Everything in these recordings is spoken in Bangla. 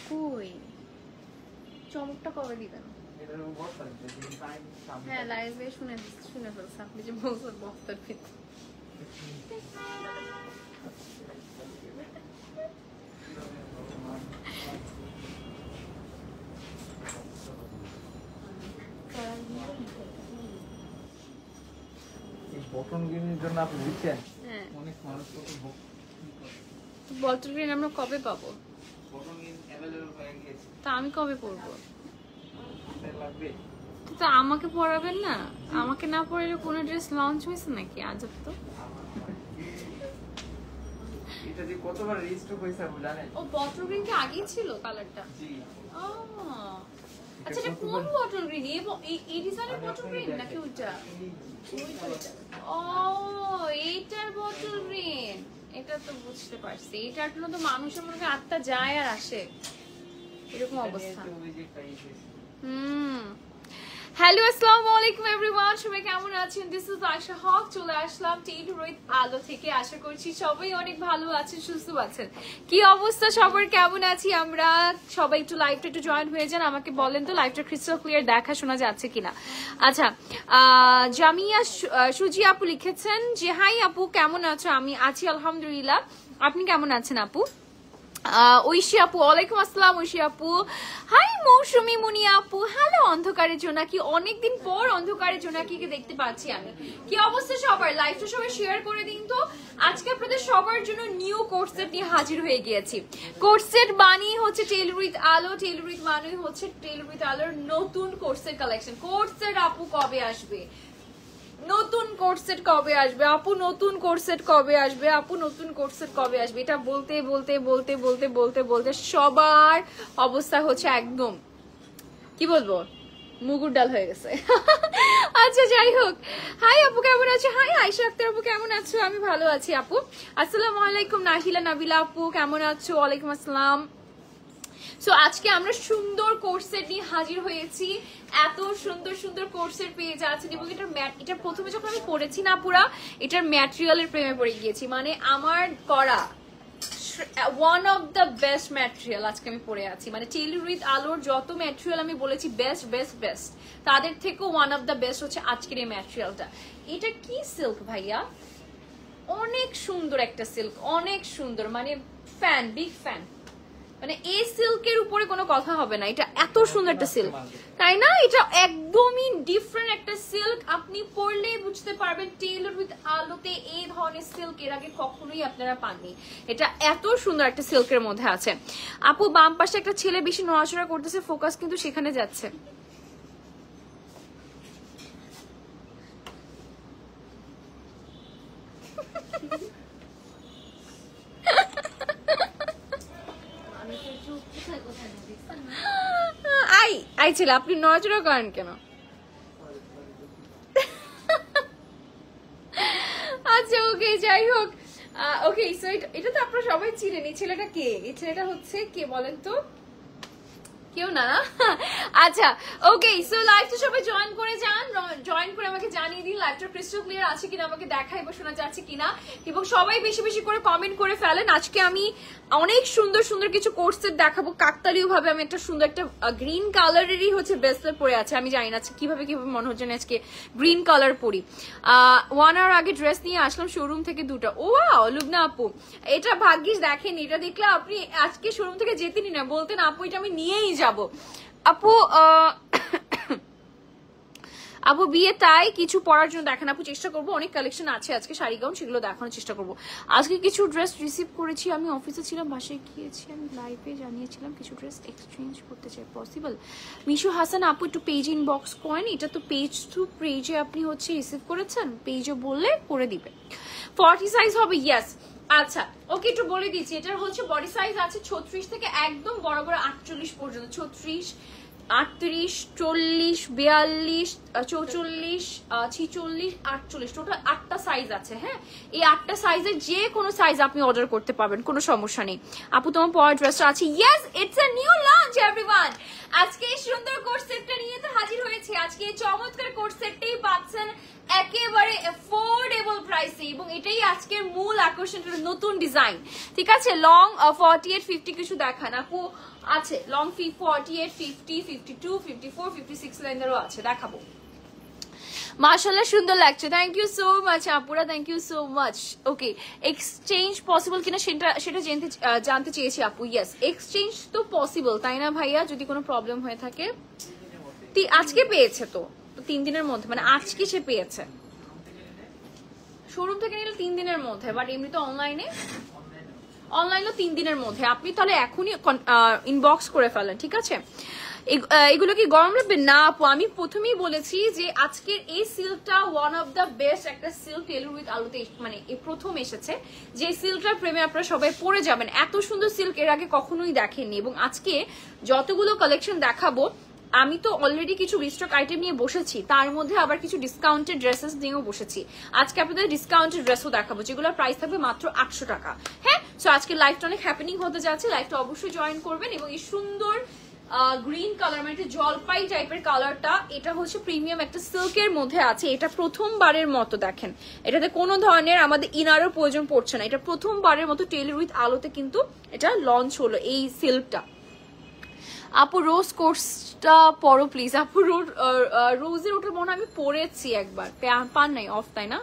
কই চমকটা কবে দিবেন? হ্যাঁ লাইভে শুনে ফেলছে আপনি যে বলছেন বক্তার ভিতর। বটন গ্রিনের জন্য আপনি দিচ্ছেন? হ্যাঁ অনেক মানুষ বটল গ্রিন আমরা কবে পাবো? বটন গ্রিন अवेलेबल হয়ে গেছে। তা আমি কবে পরবো? লাগবে তো আমাকে পরাবেন না, আমাকে না পরালে কোনো ড্রেস লঞ্চ হয়েছে নাকি? আজব তো। এটা যে কতবার রিস্টক হইছে আপনি জানেন? ও বটল গ্রিন কি আগেই ছিল কালারটা? জি। ও আচ্ছা এটা কোন বটল গ্রিন? এই ডিজাইনের বটল গ্রিন নাকি ওটা? ও এইটার বটল গ্রিন, এটা তো বুঝতে পারছি। এটার জন্য তো মানুষের মনে আত্মা যায় আর আসে, এরকম অবস্থা। হ্যালো আসসালামু আলাইকুম এভরিওয়ান, সবাই কেমন আছেন? দিস ইজ আয়শা হক, চলে আসলাম টেইলরিত আলো থেকে। আশা করছি সবাই অনেক ভালো আছেন, সুস্থ আছেন। কি অবস্থা সবার, কেমন আছি আমরা সবাই? একটু লাইভটা একটু জয়েন হয়ে যান, আমাকে বলেন তো লাইভটা ক্রিস্টাল ক্লিয়ার দেখা শোনা যাচ্ছে কিনা। আচ্ছা জামিয়া সুজি আপু লিখেছেন যে হাই আপু কেমন আছো? আমি আছি আলহামদুলিল্লাহ, আপনি কেমন আছেন আপু? ঐশী আপু ওয়ালাইকুম আসসালাম। ঐশী আপু হাই। মৌসুমী মুনি আপু হ্যালো। অন্ধকারের জোনাকি, অনেকদিন পর অন্ধকারের জোনাকিকে দেখতে পাচ্ছি আমি। কি অবস্থা সবার? লাইভটা সবাই শেয়ার করে দিন তো। আজকে আপনাদের সবার জন্য নিউ কোট সেট নিয়ে হাজির হয়ে গিয়েছি। কোট সেট বানিয়ে হচ্ছে টেইলরিত আলো, টেইলরিত বানিয়ে হচ্ছে টেইলরিত আলোর নতুন coat set collection. Coat set আপু কবে আসবে? নতুন কোট সেট কবে আসবে আপু? নতুন কোট সেট কবে আসবে আপু? নতুন কোট সেট কবে আসবে? এটা বলতে বলতে বলতে বলতে বলতে বলতে সবার অবস্থা হচ্ছে একদম কি বলবো, মুগুর ডাল হয়ে গেছে। আচ্ছা যাই হোক, হাই আপু কেমন আছো? হাই আয়েশা আক্তার আপু কেমন আছো? আমি ভালো আছি আপু। আসসালামু আলাইকুম নাহিলা নাবিলা আপু কেমন আছো? ওয়ালাইকুম আসসালাম। সো আজকে আমরা সুন্দর কোট সেট নিয়ে হাজির হয়েছি। এত সুন্দর সুন্দর কোট সেট পেয়ে যাচ্ছেন এবং এটা প্রথমে যখন আমি পড়েছি না পুরা, এটার ম্যাটেরিয়ালের প্রেমে পড়ে গিয়েছি। মানে আমার করা one of the best material আজকে আমি পরে আছি। মানে টেইলরিত আলোর যত ম্যাটেরিয়াল আমি বলেছি বেস্ট বেস্ট বেস্ট, তাদের থেকেও ওয়ান অফ দ্য বেস্ট হচ্ছে আজকের এই ম্যাটেরিয়ালটা। এটা কি সিল্ক ভাইয়া? অনেক সুন্দর একটা সিল্ক, অনেক সুন্দর, মানে ফ্যান, বিগ ফ্যান। মানে এই সিল্কের উপরে কোনো কথা হবে না, এটা এত সুন্দর একটা সিল্ক, তাই না? এটা একদমই ডিফারেন্ট একটা সিল্ক, আপনি পরলে বুঝতে পারবেন টেইলরিত আলোতে এই ধরনের সিল্ক এর আগে কখনোই আপনারা পাননি। এটা এত সুন্দর একটা সিল্কের মধ্যে আছে। আপু বাম পাশে একটা ছেলে বেশি নড়াচড়া করতেছে, ফোকাস কিন্তু সেখানে যাচ্ছে। আই ছেলে আপনি নড়াচড়া করেন কেন? আচ্ছা ওকে যাই হোক, ওকে সো এটা তো আপনারা সবাই চিনেন। এই ছেলেটা কে? এই ছেলেটা হচ্ছে কে বলেন তো? কেউ না না? আচ্ছা ওকে, সো লাইভটা সবাই জয়েন করে যান, জয়েন করে আমাকে জানিয়ে দিন লাইভটা ক্রিস্টাল ক্লিয়ার আছে কিনা, আমাকে দেখাই বা শোনা যাচ্ছে কিনা, এবং সবাই বেশি বেশি করে কমেন্ট করে ফেলেন। আজকে আমি অনেক সুন্দর সুন্দর কিছু কোট সেট দেখাবো কাকতালীয় ভাবে। আমি একটা সুন্দর একটা গ্রিন কালারেরই হচ্ছে ব্রেসলেট পরে আছে, আমি জানি না কিভাবে কিভাবে মনে হচ্ছে না আজকে গ্রিন কালার পরি। 1 আওয়ার আগে ড্রেস নিয়ে আসলাম শোরুম থেকে দুটো। ও ওয়াও লুবনা আপু, এটা ভাগ্যিস দেখেন, এটা দেখলে আপনি আজকে শোরুম থেকে যেতেনি না, বলতেন আপু এটা আমি নিয়েই যাব। আপু আপু বিয়ে তাই কিছু পরার জন্য দেখেন আপু, চেষ্টা করবো, অনেক কালেকশন আছে আজকে শাড়ি গাউন, সেগুলো দেখানোর চেষ্টা করবো। আজকে কিছু ড্রেস রিসিভ করেছি, আমি অফিসে ছিলাম, বাসায় গিয়েছি, আমি লাইভে জানিয়েছিলাম কিছু ড্রেস এক্সচেঞ্জ করতে চাই, পসিবল? মিশু হাসান আপু একটু পেজ ইনবক্স করেন, এটা তো পেজ টু পেজে আপনি হচ্ছে রিসিভ করেছেন, পেজে বললে করে দিবে। 40 সাইজ হবে? ইয়েস। আচ্ছা ওকে একটু বলে দিচ্ছি, এটার হচ্ছে বডি সাইজ আছে 36 থেকে একদম বড় বড় 48 পর্যন্ত। 36, 38, 40, 42, 44, 46, 48, টোটাল 8টা সাইজ আছে। হ্যাঁ, এই 8টা সাইজের যে কোনো সাইজ আপনি অর্ডার করতে পারবেন, কোনো সমস্যা নেই। আপু তোমার পরার ড্রেসটা আছে? Yes, it's a new launch everyone. আজকে এই সুন্দর কোট সেটটা নিয়ে তো হাজির হয়েছে। আজকে এই চমৎকার কোট সেটটাই পাচ্ছেন একেবারে অ্যাফোর্ডেবল প্রাইসে, এবং এটাই আজকের মূল আকর্ষণের নতুন ডিজাইন। ঠিক আছে, লং 48 50 কিছু দেখান আপু। আছে লং 48 50 52 54 56 লাইনেরও আছে, দেখাবো। মাশাআল্লাহ সুন্দর লাগছে, থ্যাংক ইউ সো মাচ আপুরা, thank you so much. Okay, exchange possible কিনা সেটা জানতে চেয়েছি আপু। ইয়েস, এক্সচেঞ্জ তো পসিবল, তাই না ভাইয়া? যদি কোনো প্রবলেম হয়ে থাকে, আজকে পেয়েছে তো 3 দিনের মধ্যে, মানে আজকে সে পেয়েছে। শোরুম থেকে নিলে 3 দিনের মধ্যে, বাট এমনি তো অনলাইনে 3 দিনের মধ্যে। আপনি তাহলে এখনই ইনবক্স করে ফেলেন, ঠিক আছে? এগুলো কি গরম লাগবে না আপু? আমি প্রথমেই বলেছি যে আজকের এই সিল্কটা ওয়ান অফ দ্য বেস্ট একটা সিল্ক টেইলর উইথ আলুতে, মানে এই প্রথম এসেছে, যে সিল্কটার প্রেমে আপনারা সবাই পড়ে যাবেন। এত সুন্দর সিল্ক এর আগে কখনোই দেখেননি। এবং আজকে যতগুলো কালেকশন দেখাবো, আমি তো অলরেডি কিছু রিস্টক আইটেম নিয়ে বসেছি, তার মধ্যে আবার কিছু ডিসকাউন্টেড ড্রেসেস নিয়েও বসেছি। আজকে আপনাদের ডিসকাউন্টেড ড্রেসও দেখাবো, যেগুলোর প্রাইস থাকবে মাত্র 800 টাকা। হ্যাঁ, সো আজকে লাইভটা অনেক হ্যাপেনিং হতে যাচ্ছে, লাইভটা অবশ্যই জয়েন করবেন। এবং এই সুন্দর গ্রিন কালার, মানে একটা জলপাই টাইপের কালারটা, এটা হচ্ছে প্রিমিয়াম একটা সিল্কের মধ্যে আছে। এটা প্রথমবারের মতো দেখেন, এটাতে কোনো ধরনের আমাদের ইনারও প্রয়োজন পড়ছে না। এটা প্রথমবারের মতো টেইলর উইথ আলোতে কিন্তু এটা লঞ্চ হলো এই সিল্কটা। আপু রোজ কোর্সটা পড়ো প্লিজ আপু। রোজের ওটা মনে আমি পড়েছি একবার, পান নাই অফ, তাই না?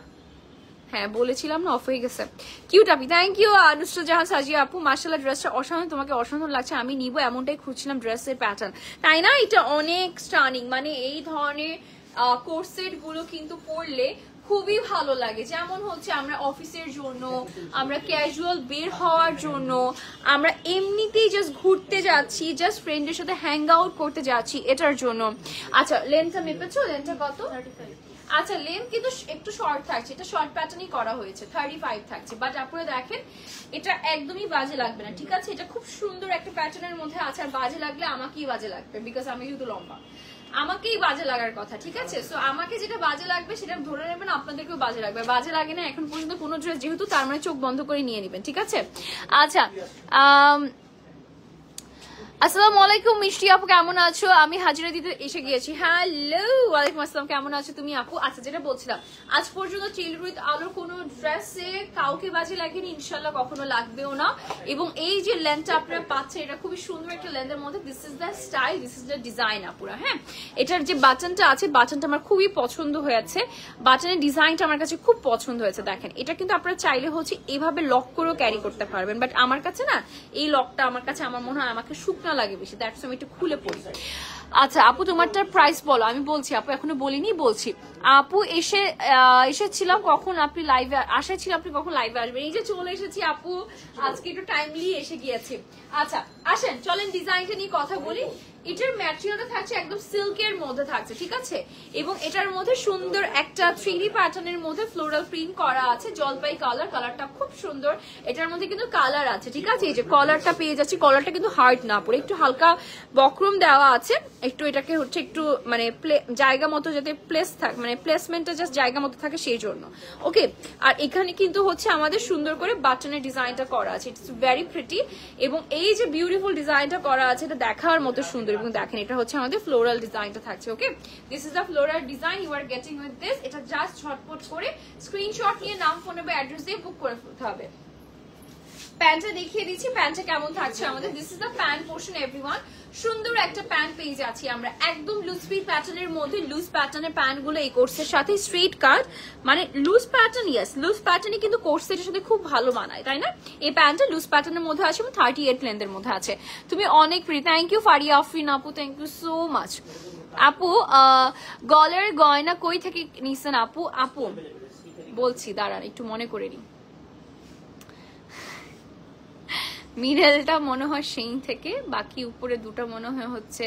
হ্যাঁ বলেছিলাম না, অফ হয়ে গেছে। Cute Api, thank you Nusrat Jahan সাজিয়া আপু। মাশাআল্লাহ ড্রেসটা অসাধারণ, তোমাকে অসাধারণ লাগছে, আমি নিব এমনটাই খুঁজছিলাম ড্রেসের প্যাটার্ন, তাই না? এটা অনেক স্টানিং, মানে এই ধরনের কোর্সেট গুলো কিন্তু পরলে খুবই ভালো লাগে। যেমন হচ্ছে আমরা অফিসের জন্য, আমরা ক্যাজুয়াল বের হওয়ার জন্য, আমরা এমনিতেই জাস্ট ঘুরতে যাচ্ছি, জাস্ট ফ্রেন্ডের সাথে হ্যাং আউট করতে যাচ্ছি, এটার জন্য। আচ্ছা লেন্থটা মেপেছো? লেন্থটা কত? 35। আচ্ছা লেন্থ কিন্তু একটু শর্ট থাকছে, এটা শর্ট প্যাটার্নই করা হয়েছে, 35 থাকছে। বাট আপনারা দেখেন এটা একদমই বাজে লাগবে না, ঠিক আছে? এটা খুব সুন্দর একটা প্যাটার্নের মধ্যে আছে। আর বাজে লাগলে আমাকেই বাজে লাগবে, বিকজ আমি যেহেতু লম্বা, আমাকেই বাজে লাগার কথা, ঠিক আছে? সো আমাকে যেটা বাজে লাগবে সেটা ধরে নেবেন, আপনাদেরকেও বাজে লাগবে। বাজে লাগে না এখন পর্যন্ত কোনো ড্রেস, যেহেতু তার মানে চোখ বন্ধ করে নিয়ে নেবেন, ঠিক আছে? আচ্ছা, আসসালামু আলাইকুম মিষ্টি আপু, কেমন আছো? আমি হাজিরা দিতে এসে গিয়েছি। হ্যালো, ওয়ালাইকুম আসসালাম, কেমন আছো তুমি আপু? আচ্ছা, যেটা বলছিলাম, আজ পর্যন্ত টেইলর উইথ আলোর কোনো ড্রেসে কাউকে বাজে লাগেনি, ইনশাল্লাহ কখনো লাগবেও না। এবং এই যে লেন্থটা আপনারা পাচ্ছেন, এটা খুবই সুন্দর একটা লেন্থের মধ্যে। This is the style, this is the design আপুরা। হ্যাঁ, এটার যে বাটনটা আছে, বাটনটা আমার খুবই পছন্দ হয়েছে, বাটনের ডিজাইনটা আমার কাছে খুব পছন্দ হয়েছে। দেখেন, এটা কিন্তু আপনারা চাইলে হচ্ছে এভাবে লক করেও ক্যারি করতে পারবেন, বাট আমার কাছে না এই লকটা, আমার কাছে আমার মনে হয় আমাকে শুকনা লাগে বেশি, দ্যাটস আমি একটু খুলে পড়ি। আচ্ছা আপু, তোমারটার প্রাইস বলো। আমি বলছি আপু, এখনো বলিনি, বলছি। আপু এসেছিলাম কখন, আপনি লাইভে আসেছিলাম, আপনি কখন লাইভে আসবেন? এই যে চলে এসেছি আপু, আজকে একটু টাইমলি এসে গিয়েছি। আচ্ছা আসেন, চলেন ডিজাইনটা নিয়ে কথা বলি। এটার ম্যাটেরিয়ালটা থাকছে একদম সিল্কের মধ্যে থাকছে, ঠিক আছে? এবং এটার মধ্যে সুন্দর একটা 3D প্যাটার্নের মধ্যে ফ্লোরাল প্রিন্ট করা আছে, জলপাই কালার, কালারটা খুব সুন্দর। এটার মধ্যে কিন্তু কালার আছে, ঠিক আছে? এই যে কলারটা পেয়ে যাচ্ছি, কলারটা কিন্তু হার্ড না পড়ে, একটু হালকা বক্রম দেওয়া আছে, একটু এটাকে হচ্ছে একটু মানে জায়গা মতো যাতে প্লেস থাকে, মানে প্লেসমেন্টটা জাস্ট জায়গা মতো থাকে সেই জন্য। ওকে, আর এখানে কিন্তু হচ্ছে আমাদের সুন্দর করে বাটনের ডিজাইনটা করা আছে, ইটস ভেরি প্রিটি। এবং এই যে বিউটিফুল ডিজাইনটা করা আছে, এটা দেখার মতো সুন্দর। এবং দেখেন, এটা হচ্ছে আমাদের ফ্লোরাল ডিজাইনটা থাকছে। Okay, this is the floral design you are getting with this. এটা জাস্ট ঝটপট করে স্ক্রিনশট নিয়ে নাম, ফোন বা অ্যাড্রেস দিয়ে বুক করে ফেলতে হবে। প্যান্টটা দেখিয়ে দিচ্ছি, প্যান্টটা কেমন থাকছে আমাদের। This is the pant portion everyone. সুন্দর একটা প্যান্ট পেয়ে যাচ্ছি আমরা, একদম লুজ ফিট প্যাটার্নের মধ্যে। লুজ প্যাটার্নের প্যান্ট গুলো এই কোর্সের সাথে স্ট্রেট কাট, মানে লুজ প্যাটার্ন। ইয়েস, লুজ প্যাটার্নই কিন্তু কোর্স সেটের সাথে খুব ভালো মানায়, তাই না? এই প্যান্টটা লুজ প্যাটার্নের মধ্যে আছে এবং 38 লেন্থের মধ্যে আছে। তুমি অনেক প্রিয়, থ্যাংক ইউ ফারিয়া আফরিন আপু, থ্যাংক ইউ সো মাচ আপু। গলের গয়না কই থেকে নিছেন আপু? আপু বলছি, দাঁড়ান একটু মনে করে নি। মিডলটা মনে হয় সেইন থেকে, বাকি উপরে দুটো মনে হয় হচ্ছে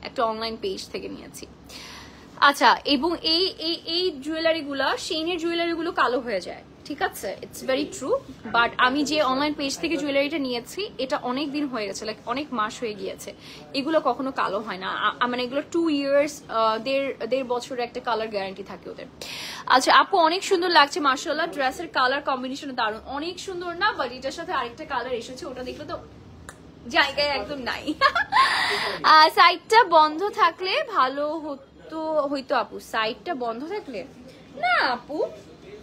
একটা অনলাইন পেজ থেকে নিয়েছি। আচ্ছা, এবং এই জুয়েলারি গুলা, সেইনের জুয়েলারি গুলো কালো হয়ে যায়, ঠিক আছে? It's very true. বাট আমি যে অনলাইন পেজ থেকে জুয়েলারিটা নিয়েছি, এটা অনেক দিন হয়ে গেছে, লাইক অনেক মাস হয়ে গিয়েছে, এগুলো কখনো কালো হয় না। মানে এগুলো 2 ইয়ার্স, দেড় বছরের একটা কালার গ্যারান্টি থাকে ওদের। আচ্ছা আপু, অনেক সুন্দর লাগছে মাশাআল্লাহ, ড্রেসের কালার কম্বিনেশন দারুণ, অনেক সুন্দর না? বাট এটার সাথে আরেকটা কালার এসেছে, ওটা দেখলে তো জায়গায় একদম নাই। সাইডটা বন্ধ থাকলে ভালো হতো আপু, সাইডটা বন্ধ থাকলে না আপু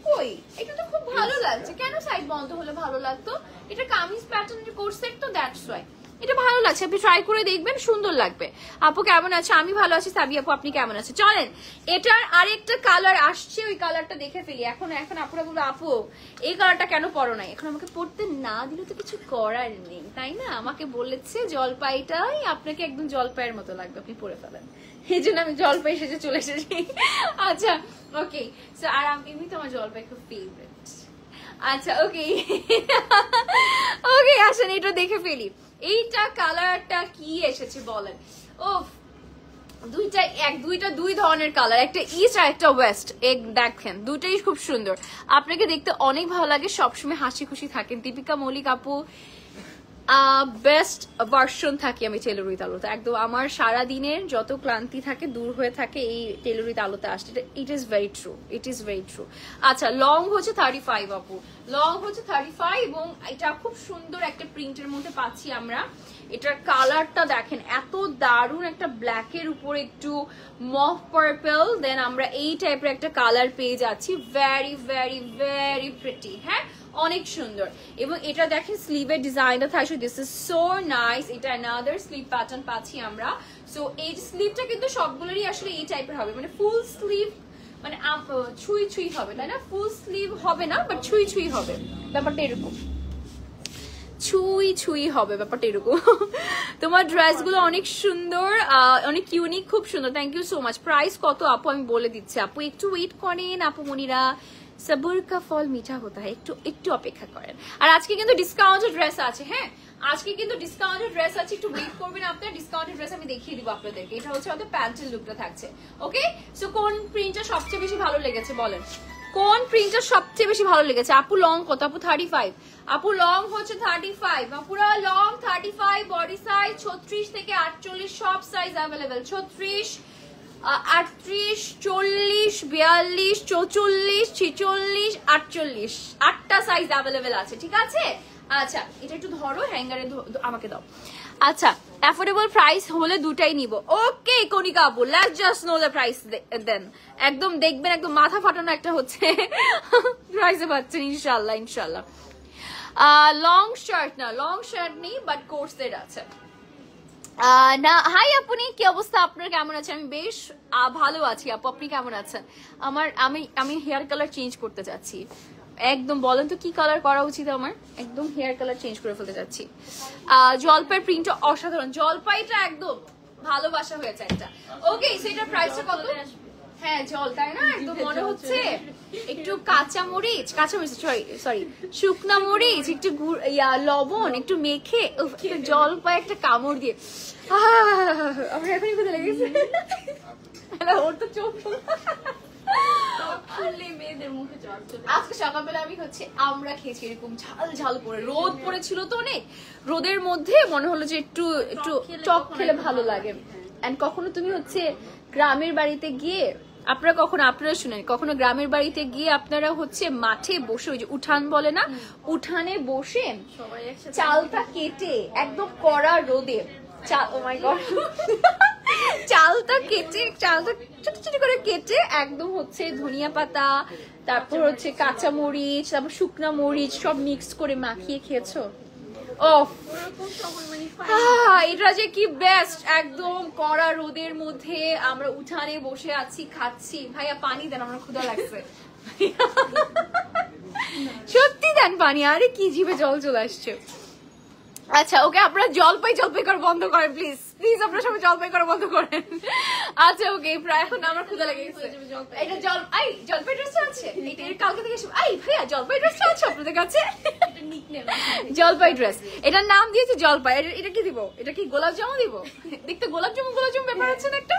কই, এটা তো খুব ভালো লাগছে। কেন সাইড বন্ধ হলে ভালো লাগতো? এটা কামিজ প্যাটার্নের কোর্সেট তো, দ্যাটস ওয়াই এটা ভালো লাগছে। আপনি ট্রাই করে দেখবেন, সুন্দর লাগবে। আপু কেমন আছে? আমি ভালো আছি। সাবি আপু আপনি কেমন আছে? চলেন এটার আরেকটা কালার আসছে, ওই কালারটা দেখে ফেলি। এখন আপুরা বলবো আপু এই কালারটা কেন পরো নাই? এখন আমাকে পড়তে না দিলে তো কিছু করার নেই, তাই না? আমাকে বলেছে জলপাইটাই আপনাকে একদম জলপাইয়ের মতো লাগবে, আপনি পরে ফেলেন। এই জন্য আমি জলপাই সেজে চলে এসেছি। আচ্ছা ওকে, আর আমি তো আমার জলপাই খুব ফেভারিট। আচ্ছা ওকে ওকে, আসেন এটা দেখে ফেলি। এইটা কালারটা কি এসেছে বলেন? ও দুই ধরনের কালার, একটা ইস্ট আর একটা ওয়েস্ট। দেখেন দুটাই খুব সুন্দর, আপনাকে দেখতে অনেক ভালো লাগে, সবসময় হাসি খুশি থাকেন। দীপিকা মল্লিক আপু বেস্ট ভার্সন থাকি আমি টেলরিত আলোতে, একদম আমার সারা দিনের যত ক্লান্তি থাকে দূর হয়ে থাকে এই টেলরিত আলোতে আসলে। It is very true, it is very true. আচ্ছা লং হচ্ছে 35 আপু, লং হচ্ছে 35 এবং এটা খুব সুন্দর একটা প্রিন্টের মধ্যে পাচ্ছি আমরা। এটার কালারটা দেখেন এত দারুণ, একটা ব্ল্যাকের উপর একটু মফ পার্পল, দেন আমরা এই টাইপের একটা কালার পেয়ে যাচ্ছি। ভেরি ভেরি ভেরি প্রিটি, হ্যাঁ অনেক সুন্দর। এবং এটা দেখেন স্লিভের ডিজাইনটা থাকছে, দিস ইজ সো নাইস। এটা অ্যানাদার স্লিভ প্যাটার্ন পাচ্ছি আমরা। সো এই স্লিভটা কিন্তু সবগুলোরই আসলে এই টাইপের হবে, মানে ফুল স্লিভ, মানে ছুঁই ছুঁই হবে, তাই না? ফুল স্লিভ হবে না, বাট ছুঁই ছুঁই হবে, ব্যাপারটা এরকম ছুঁই ছুঁই হবে, ব্যাপারটা এরকম। তোমার ড্রেসগুলো অনেক সুন্দর, অনেক ইউনিক, খুব সুন্দর। Thank you so much. Price কত আপু আমি বলে দিচ্ছি, আপু একটু ওয়েট করেন আপু মনিরা, সবুর কা ফল মিঠা হতা হয়, একটু অপেক্ষা করেন। আর আজকে কিন্তু ডিসকাউন্টেড ড্রেস আছে, হ্যাঁ আজকে কিন্তু ডিসকাউন্টেড ড্রেস আছে, একটু ওয়েট করবেন আপনার। ডিসকাউন্টেড ড্রেস আমি দেখিয়ে দিব আপনাদেরকে। এটা হচ্ছে আমাদের প্যান্টের লুকটা থাকছে। ওকে, সো কোন প্রিন্টটা সবচেয়ে বেশি ভালো লেগেছে বলেন? কোন প্রিন্টটা সবচেয়ে বেশি ভালো লেগেছে? আপু লং কত? আপু 35, আপু লং হচ্ছে 35, আপুরা লং 35, বডি সাইজ 36 থেকে 48, সব সাইজ অ্যাভেলেবেল। 36, 38, 40, 42, 44, 46, 48, 8টা সাইজ অ্যাভেলেবেল আছে, ঠিক আছে? আচ্ছা এটা একটু ধরো, হ্যাঙ্গারে আমাকে দাও। আচ্ছা অ্যাফোর্ডেবল প্রাইস হলে দুটাই নিব। ওকে কনিকা আপু, let's just know the price then. একদম দেখবেন একদম মাথা ফাটানো একটা হচ্ছে প্রাইসে পাচ্ছেন ইনশাল্লাহ ইনশাল্লাহ। লং শার্ট না, লং শার্ট নেই, বাট কোর্সের আছে। না হাই আপনি কি অবস্থা, আপনার কেমন আছে? আমি বেশ ভালো আছি আপু, আপনি কেমন আছেন? আমি হেয়ার কালার চেঞ্জ করতে চাচ্ছি একদম। বলেন তো কি কালার করা উচিত আমার? একদম হেয়ার কালার চেঞ্জ করে ফেলতে চাচ্ছি। জলপাইয়ের প্রিন্টটা অসাধারণ, জলপাইটা একদম ভালোবাসা হয়েছে একটা। ওকে সেটার প্রাইসটা কত? হ্যাঁ জল, তাই না? একদম মনে হচ্ছে একটু কাঁচা মরিচ সরি শুকনা মরিচ, একটু লবণ একটু মেখে জলপাই একটা কামড় দিয়ে আমার এখনই কোথায় লেগেছে। ওর তো চোখ আজকে সকালবেলা আমি হচ্ছে আমরা খেয়েছি এরকম ঝাল ঝাল করে, রোদ পড়েছিল তো অনেক, রোদের মধ্যে মনে হলো যে একটু একটু টক খেলে ভালো লাগে। এন্ড কখনো তুমি হচ্ছে গ্রামের বাড়িতে গিয়ে আপনারা শুনেন, কখনো গ্রামের বাড়িতে গিয়ে আপনারা হচ্ছে মাঠে বসে, ওই যে উঠান বলে না, উঠানে বসে চালটা কেটে একদম কড়া রোদে চালটা ছোট ছোট করে কেটে একদম হচ্ছে ধনিয়া পাতা, তারপর হচ্ছে কাঁচা মরিচ, তারপর শুকনা মরিচ সব মিক্স করে মাখিয়ে খেয়েছো? এটা যে কি বেস্ট, একদম কড়া রোদের মধ্যে আমরা উঠানে বসে আছি খাচ্ছি। ভাইয়া পানি দেন, আমার ক্ষুধা লাগছে। সত্যি দেন পানি, আরে কি জিভে জল চলে আসছে। আচ্ছা ওকে, আপনারা জলপাই করা বন্ধ করেন প্লিজ প্লিজ, আপনারা সবাই জলপাই করা বন্ধ করেন। আচ্ছা ওকে, প্রায় এখন আমার ক্ষুধা লেগে গেছে। এটা জলপাই ড্রেসটা আছে, এটা কালকে থেকে ভাইয়া জলপাই ড্রেসটা আছে আপনাদের কাছে? জলপাই ড্রেস, এটার নাম দিয়েছি জলপাই। এটা কি দিব? এটা কি গোলাপ জামু দিব? দেখতে গোলাপ জামু ব্যাপার হচ্ছে না একটা।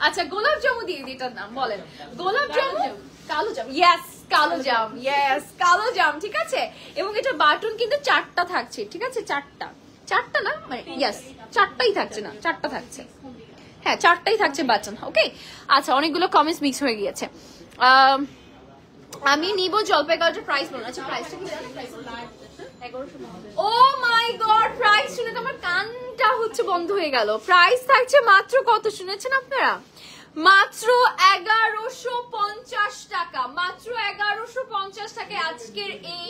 আচ্ছা গোলাপ জামু দিয়ে দিই, এটার নাম বলেন গোলাপ জামু, কালো জাম, ইয়েস কালো জাম, ইয়েস কালো জাম, ঠিক আছে। এবং এটা বাটন কিন্তু 4টা থাকছে, ঠিক আছে? 4টা না, মানে ইয়েস 4টাই থাকছে, না 4টা থাকছে, হ্যাঁ 4টাই থাকছে বাটন। ওকে আচ্ছা, অনেকগুলো কমেন্টস মিক্স হয়ে গিয়েছে। আমি নিব জলপাই কালারটার প্রাইস বলুন। আচ্ছা প্রাইসটা কি জানেন? ও মাই গড, প্রাইস শুনে তো আমার কানটা হচ্ছে বন্ধ হয়ে গেল। প্রাইস থাকছে মাত্র কত শুনেছেন আপনারা? মাত্র 1150 টাকা, মাত্র 1150 টাকায় আজকের এই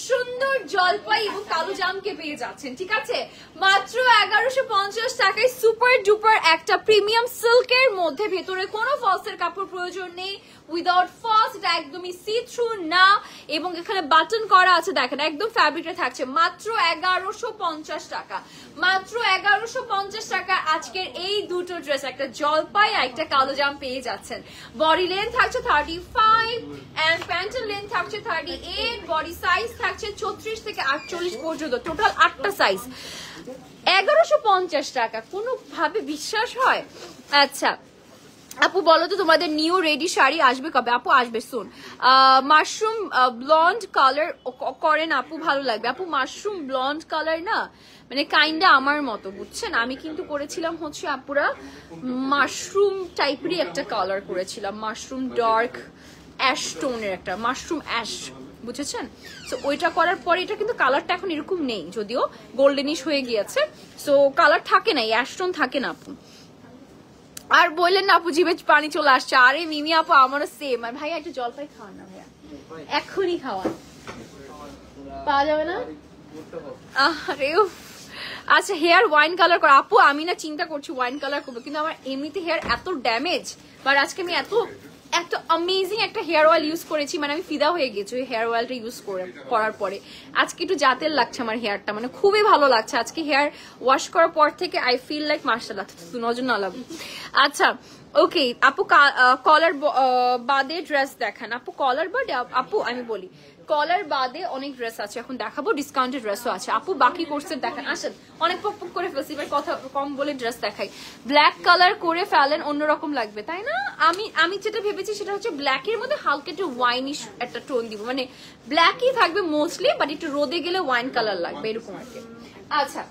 সুন্দর জলপাই এবং কালো জামকে পেয়ে যাচ্ছেন, ঠিক আছে? মাত্র 1150 টাকায় সুপার ডুপার একটা প্রিমিয়াম সিল্কের মধ্যে, ভেতরে কোনো ফলসের কাপড় প্রয়োজন নেই, উইদাউট ফলস, এটা একদমই সি থ্রু না, এবং এখানে বাটন করা আছে, দেখেন একদম ফ্যাব্রিকটা থাকছে। মাত্র 1150 টাকা, মাত্র 1150 টাকা আজকের এই দুটো ড্রেস, একটা জলপাই আর একটা কালো জাম পেয়ে যাচ্ছেন। বডি লেন্থ থাকছে 35 এন্ড প্যান্টের লেন্থ থাকছে 38, বডি সাইজ থাকছে 34 থেকে 48 পর্যন্ত, টোটাল 8টা সাইজ। 1150 টাকা, কোনোভাবে বিশ্বাস হয়? আচ্ছা আপু বলো তো তোমাদের নিউ রেডি শাড়ি আসবে কবে? আপু আসবে শুন। মাশরুম ব্লন্ড কালার করেন আপু, ভালো লাগবে আপু। মাশরুম ব্লন্ড কালার না মানে কাইন্ডা আমার মতো, বুঝছেন? আমি কিন্তু করেছিলাম হচ্ছে আপুরা মাশরুম টাইপেরই একটা কালার করেছিলাম, মাশরুম ডার্ক অ্যাশ টোনের একটা মাশরুম অ্যাশ, বুঝেছেন? তো ওইটা করার পরে এটা কিন্তু কালারটা এখন এরকম নেই, যদিও গোল্ডেনিশ হয়ে গিয়েছে, সো কালার থাকে না, অ্যাশ টোন থাকে না আপু। আর বললেন না আপু জিভে পানি চলে আসছে। আরে মিমি আপু আমারও সেম। আর ভাইয়া একটু জলপাই খাওয়ান না ভাইয়া, এখনই খাওয়ান, পাওয়া যাবে না? আরে আচ্ছা হেয়ার ওয়াইন কালার করা আপু, আমি না চিন্তা করছি ওয়াইন কালার করবো, কিন্তু আমার এমনিতে হেয়ার এত ড্যামেজ, বাট আজকে আমি এত অ্যামেজিং একটা হেয়ার অয়েল ইউজ করেছি, মানে আমি ফিদা হয়ে গেছি ওই হেয়ার অয়েলটা ইউজ করার পরে। আজকে একটু জাতের লাগছে আমার হেয়ারটা, মানে খুবই ভালো লাগছে আজকে হেয়ার ওয়াশ করার পর থেকে। আই ফিল লাইক মাশাআল্লাহ, নজর না লাগবে। আচ্ছা ওকে আপু, কলার বাদে ড্রেস দেখান আপু। কলার বাদে আপু আমি বলি, কলার বাদে অনেক ড্রেস আছে এখন দেখাবো, ডিসকাউন্টেড ড্রেসও আছে আপু। বাকি কোর্সের দেখান, আসেন অনেক পক পক করে ফেলছি, এবার কথা কম বলে ড্রেস দেখাই। ব্ল্যাক কালার করে ফেলেন, অন্যরকম লাগবে তাই না? আমি যেটা ভেবেছি সেটা হচ্ছে ব্ল্যাকের মধ্যে হালকা একটু ওয়াইনিশ একটা টোন দিব, মানে ব্ল্যাকই থাকবে মোস্টলি, বাট একটু রোদে গেলে ওয়াইন কালার লাগবে এরকম আর কি। আচ্ছা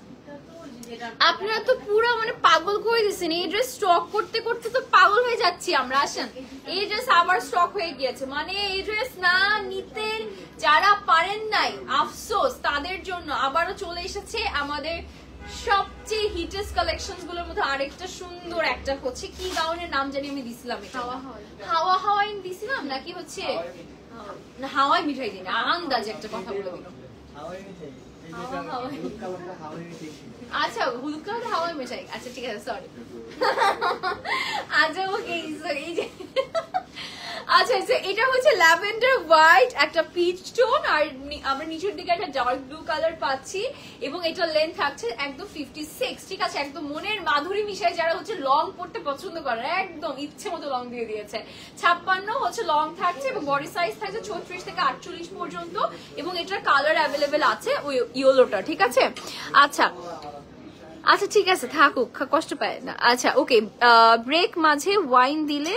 আপনারা তো পুরো মানে পাগল করে দিচ্ছেন, এই ড্রেস স্টক করতে করতে তো পাগল হয়ে যাচ্ছি আমরা। আসেন এই ড্রেস আবার স্টক হয়ে গিয়েছে, মানে এই ড্রেস না নিতে যারা পারেন নাই আফসোস, তাদের জন্য আবারও চলে এসেছে আমাদের সবচেয়ে হিটেস্ট কালেকশন গুলোর মধ্যে আরেকটা সুন্দর একটা হচ্ছে, কি গাউনের নাম জানি আমি দিছিলাম, হাওয়া হাওয়াই দিছিলাম নাকি হচ্ছে হাওয়াই মিঠাই দিন, আন্দাজ একটা কথা বলে দিল। আচ্ছা হলুদ কালার হাওয়াই মিঠাই, আচ্ছা ঠিক আছে সরি। আচ্ছা ওকে আচ্ছা আচ্ছা এটা হচ্ছে ল্যাভেন্ডার হোয়াইট একটা পিচ টোন, আর আমরা নিচের দিকে একটা ডার্ক ব্লু কালার পাচ্ছি, এবং এটা লেন্থ থাকছে একদম 56, ঠিক আছে? একদম মনের মাধুরী মিশাই যারা হচ্ছে লং পড়তে পছন্দ করে একদম ইচ্ছে মতো লং দিয়ে দিয়েছে। 56 হচ্ছে লং থাকছে, এবং বডি সাইজ থাকছে 36 থেকে 48 পর্যন্ত, এবং এটার কালার অ্যাভেলেবেল আছে ওই ইয়েলোটা, ঠিক আছে? আচ্ছা আচ্ছা ঠিক আছে থাকুক, কষ্ট পায় না। আচ্ছা ওকে ব্রেক মাঝে ওয়াইন দিলে,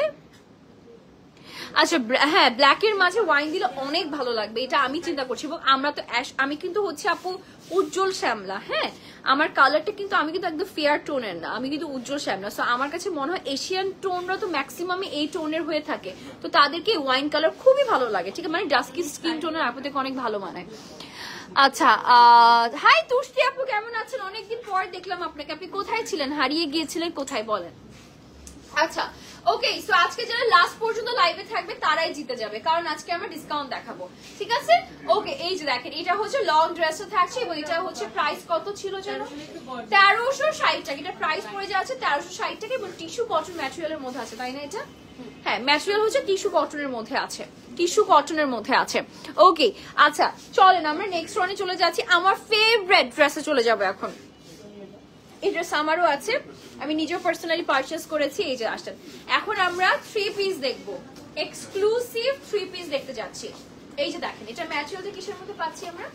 আচ্ছা হ্যাঁ ব্ল্যাকের মাঝে ওয়াইন দিলে অনেক ভালো লাগবে, এটা আমি চিন্তা করছি। এবং আমরা তো আমি কিন্তু হচ্ছে আপু উজ্জ্বল শ্যামলা, হ্যাঁ আমার কালারটা কিন্তু, আমি কিন্তু একদম ফেয়ার টোনের না, আমি কিন্তু উজ্জ্বল শ্যামলা। সো আমার কাছে মনে হয় এশিয়ান টোনরা তো ম্যাক্সিমাম এই টোনের হয়ে থাকে, তো তাদেরকে ওয়াইন কালার খুবই ভালো লাগে, ঠিক আছে? মানে ডাস্কি স্কিন টোনের আপু থেকে অনেক ভালো মানায়। আচ্ছা হাই তুষ্টি আপু কেমন আছেন? অনেকদিন পর দেখলাম আপনাকে, আপনি কোথায় ছিলেন, হারিয়ে গিয়েছিলেন কোথায় বলেন? আচ্ছা ওকে সো আজকে যারা লাস্ট পর্যন্ত লাইভে থাকবে তারাই জিতে যাবে, কারণ আজকে আমরা ডিসকাউন্ট দেখাবো, ঠিক আছে? ওকে এই যে দেখেন এটা হচ্ছে লং ড্রেসও থাকছে, এবং এটা হচ্ছে প্রাইস কত ছিল যেন 1360 টাকা, এটা প্রাইস পড়ে যাচ্ছে 1360 টাকা, এবং টিস্যু কটন ম্যাটেরিয়ালের মধ্যে আছে তাই না? এটা হ্যাঁ ম্যাটেরিয়াল হচ্ছে টিস্যু কটনের মধ্যে আছে, টিস্যু কটনের মধ্যে আছে। ওকে আচ্ছা চলেন আমরা নেক্সট ওয়ানে চলে যাচ্ছি, আমার ফেভারিট ড্রেসে চলে যাবো এখন। এই ড্রেস আমারও আছে, আমি নিজেও পার্সোনালি পারচেজ করেছি। এই যে আসেন এখন আমরা 3 পিস দেখবো, এক্সক্লুসিভ 3 পিস দেখতে যাচ্ছি। এই যে দেখেন এটা ম্যাটেরিয়ালটা কিসের মধ্যে পাচ্ছি আমরা?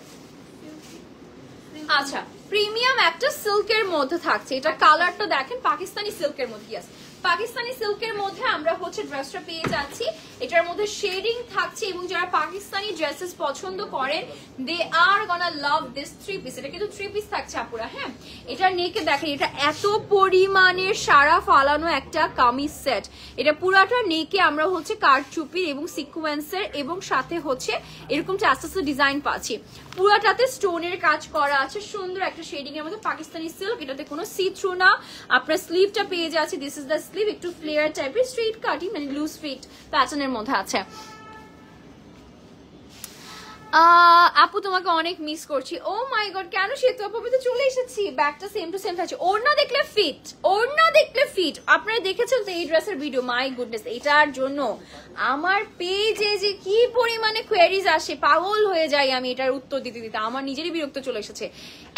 আচ্ছা প্রিমিয়াম একটা সিল্কের মধ্যে থাকছে, এটা কালারটা দেখেন পাকিস্তানি সিল্কের মধ্যে, ইয়াস পাকিস্তানি সিল্কের মধ্যে আমরা হচ্ছে ড্রেসটা পেয়ে যাচ্ছি। এটার মধ্যে শেডিং থাকছে, এবং যারা পাকিস্তানি ড্রেসেস পছন্দ করেন দে আর গনা লাভ দিস 3 পিস। এটা কিন্তু 3 পিস থাকছে আপুরা, হ্যাঁ এটা নেকে দেখেন, এটা এত পরিমাণের সারা ফালানো একটা কামিজ সেট, এটা পুরাটা নেকে আমরা হচ্ছে কারচুপির এবং সিকোয়েন্সের এবং সাথে হচ্ছে এরকম আস্তে আস্তে ডিজাইন পাচ্ছি, পুরাটাতে স্টোনের কাজ করা আছে, সুন্দর একটা শেডিং এর মধ্যে পাকিস্তানি সিল্ক, এটাতে কোনো সি থ্রু না। আপনার স্লিভটা পেয়ে যাচ্ছে, দিস ইজ দ্য স্লিভ, একটু ফ্লেয়ার টাইপের স্ট্রেট কাটিং মানে লুজ ফিট প্যাটার্নের মধ্যে আছে। আপু তোমাকে অনেক মিস করছি। ও মাই গড, কেন সেতু আপু, আমি তো চলে এসেছি। ব্যাগটা সেম টু সেম থাকছে। ওড়না দেখলে ফিট, ওড়না দেখলে ফিট। আপনারা দেখেছেন তো এই ড্রেসের ভিডিও? মাই গুডনেস, এটার জন্য আমার পেজে যে কি পরিমাণে কোয়েরিজ আসে, পাগল হয়ে যাই আমি এটার উত্তর দিতে দিতে। আমার নিজেরই বিরক্ত চলে এসেছে,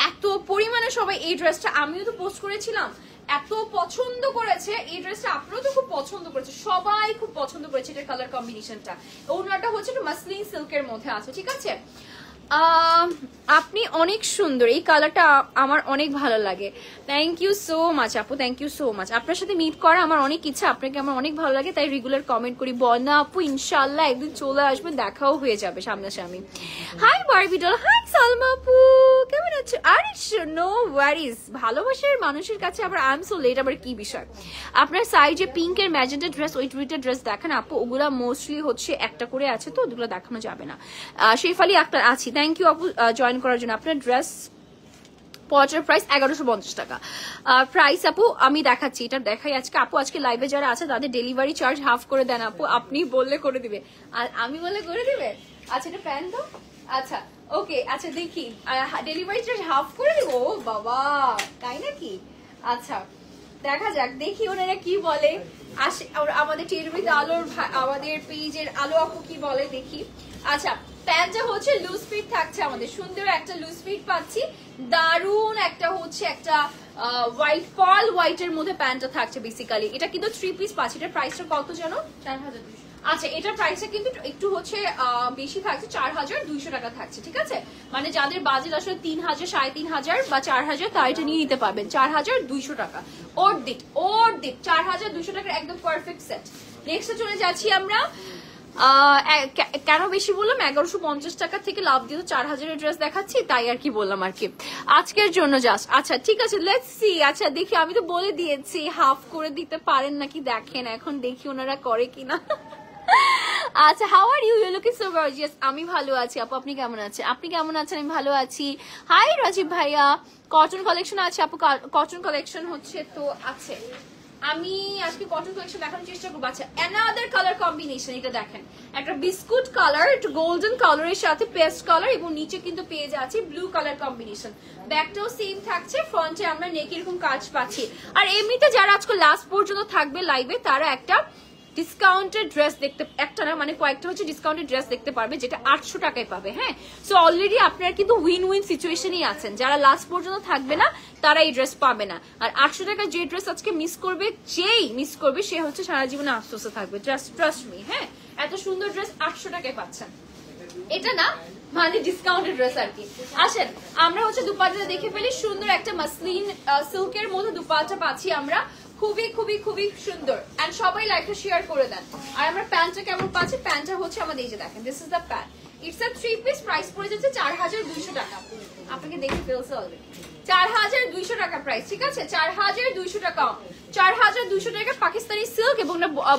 এত পরিমাণে সবাই এই ড্রেসটা, আমিও তো পোস্ট করেছিলাম, এত পছন্দ করেছে এই ড্রেসটা। আপনারাও তো খুব পছন্দ করেছে, সবাই খুব পছন্দ করেছে এটার কালার কম্বিনেশনটা। ওড়নাটা হচ্ছে একটু মাসলিন সিল্কের মধ্যে আছে, ঠিক আছে। আপনি অনেক সুন্দর, এই কালারটা আমার অনেক ভালো লাগে। থ্যাংক ইউ সো মাচ আপু, থ্যাংক ইউ সো মাচ। আপনার সাথে মিট করা আমার অনেক ইচ্ছা, আপনাকে আমার অনেক ভালো লাগে, তাই রেগুলার কমেন্ট করি। বন্যা আপু ইনশাল্লাহ একদিন চলে আসবেন, দেখাও হয়ে যাবে সামনাসামনি। Hi Barbie doll, hi Salma আপু, কেমন আছো? আরে নো ওয়ারিজ, ভালোবাসার মানুষের কাছে আবার আই এম সো লেট আবার কি বিষয়? আপনার সাইজে পিঙ্কের ম্যাজেন্টা ড্রেস, ওই টুইটার ড্রেস দেখান আপু, ওগুলা মোস্টলি হচ্ছে একটা করে আছে তো, ওগুলো দেখানো যাবে না। শেফালি আক্তার আছি, থ্যাংক ইউ আপু জয়েন করার জন্য। আপনার ড্রেস পটার প্রাইস 1150 টাকা। প্রাইস আপু আমি দেখাচ্ছি, এটা দেখাই আজকে আপু। আজকে লাইভে যারা আছে তাদের ডেলিভারি চার্জ হাফ করে দেন আপু, আপনি বললে করে দিবে আর আমি বললে করে দিবে। আচ্ছা এটা প্যান তো, আচ্ছা ওকে, আচ্ছা দেখি ডেলিভারি চার্জ হাফ করে দিব। ও বাবা, তাই নাকি? আচ্ছা দেখা যাক, দেখি ওনারা কি বলে। আসে আমাদের টেলিভিতে আলোর, আমাদের পেজের আলো আপু কি বলে দেখি। আচ্ছা প্যান্টটা হচ্ছে লুজ ফিট থাকছে, আমাদের সুন্দর একটা লুজ ফিট পাচ্ছি, দারুন একটা হচ্ছে একটা হোয়াইট পার্ল হোয়াইটের মধ্যে প্যান্টটা থাকছে বেসিক্যালি। এটা কিন্তু 3 পিস পাচ্ছি। এটার প্রাইসটা কত জানো? 4200। আচ্ছা এটার প্রাইসটা কিন্তু একটু হচ্ছে বেশি থাকছে, 4200 টাকা থাকছে, ঠিক আছে। মানে যাদের বাজেট আসলে 3000, 3500 বা 4000, তারা এটা নিয়ে নিতে পারবেন। 4200 টাকা ওর দিট 4200 টাকার একদম পারফেক্ট সেট। নেক্সটে চলে যাচ্ছি আমরা। কেন বেশি বললাম? 1150 টাকা থেকে লাভ দিয়ে 4000 ড্রেস দেখাচ্ছি, তাই আর কি বললাম আর কি আজকের জন্য জাস্ট। আচ্ছা ঠিক আছে, লেটস সি। আচ্ছা দেখি, আমি তো বলে দিয়েছি হাফ করে দিতে পারেন নাকি, দেখেন এখন দেখি ওনারা করে কিনা। আচ্ছা how are you, you looking so gorgeous. আমি ভালো আছি আপু, আপনি কেমন আছেন? আপনি কেমন আছেন? আমি ভালো আছি। হাই রাজীব ভাইয়া, কটন কালেকশন আছে আপু? কটন কালেকশন হচ্ছে তো আছে, আমি আজকে কটন কালেকশন দেখানোর চেষ্টা করবো। আচ্ছা অ্যানাদার কালার কম্বিনেশন, এটা দেখেন, একটা বিস্কুট কালার, একটু গোল্ডেন কালারের সাথে পেস্ট কালার, এবং নিচে কিন্তু পেয়ে যাচ্ছে ব্লু কালার কম্বিনেশন। ব্যাকটাও সেম থাকছে, ফ্রন্টে আমরা নেক এরকম কাজ পাচ্ছি। আর এমনিতে যারা আজকে লাস্ট পর্যন্ত থাকবে লাইভে, তারা একটা ডিসকাউন্টেড ড্রেস দেখতে, একটা না মানে কয়েকটা হচ্ছে ডিসকাউন্টেড ড্রেস দেখতে পারবে, যেটা 800 টাকায় পাবে। হ্যাঁ, সো অলরেডি আপনারা কিন্তু উইন উইন সিচুয়েশনই আছেন। যারা লাস্ট পর্যন্ত থাকবে না তারা এই ড্রেস পাবে না, আর 800 টাকার যে ড্রেস আজকে মিস করবে, যেই মিস করবে সে হচ্ছে সারা জীবনে আফসোসে থাকবে। Just trust me. হ্যাঁ, এত সুন্দর ড্রেস 800 টাকায় পাচ্ছেন, এটা না মানে ডিসকাউন্টেড ড্রেস আর কি। আসেন আমরা হচ্ছে দুপাট্টা দেখে ফেলি। সুন্দর একটা মাসলিন সিল্কের মধ্যে দুপাট্টা পাচ্ছি আমরা, খুবই খুবই খুবই সুন্দর। এন্ড সবাই লাইকটা শেয়ার করে দেন। আর আমরা প্যান্টটা কেমন পাচ্ছি? প্যান্টটা হচ্ছে আমাদের এই যে দেখেন, this is the pant, it's a 3 piece, price পড়ে যাচ্ছে 4200 টাকা। আপনাকে দেখে ফেলছে অলরেডি, 4200 টাকা প্রাইস, ঠিক আছে। 4200 টাকা, 4200 টাকা পাকিস্তানি সিল্ক, এবং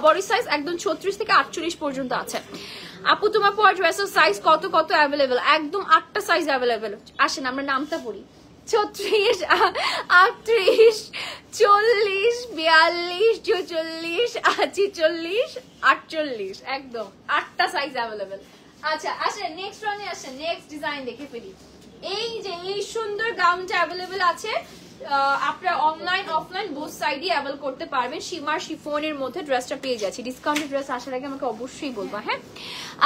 বডি সাইজ একদম 36 থেকে 48 পর্যন্ত আছে। আপু তোমার পর ড্রেসের সাইজ কত কত অ্যাভেলেবেল? একদম 8টা সাইজ অ্যাভেলেবেল। আসেন আমরা নামটা পড়ি। 36, 38, 40, 42, 44, 46, 48, একদম 8টা সাইজ অ্যাভেলেবেল। আচ্ছা আসেন নেক্সট রানে, আসেন নেক্সট ডিজাইন দেখে ফেলি। এই যে এই সুন্দর গাউনটা অ্যাভেলেবেল আছে, আপনারা অনলাইন অফলাইন বোথ সাইডই অ্যাভেল করতে পারবেন। সীমার শিফনের মধ্যে ড্রেসটা পেয়ে যাচ্ছি। ডিসকাউন্টেড ড্রেস আসার আগে আমাকে অবশ্যই বলবা। হ্যাঁ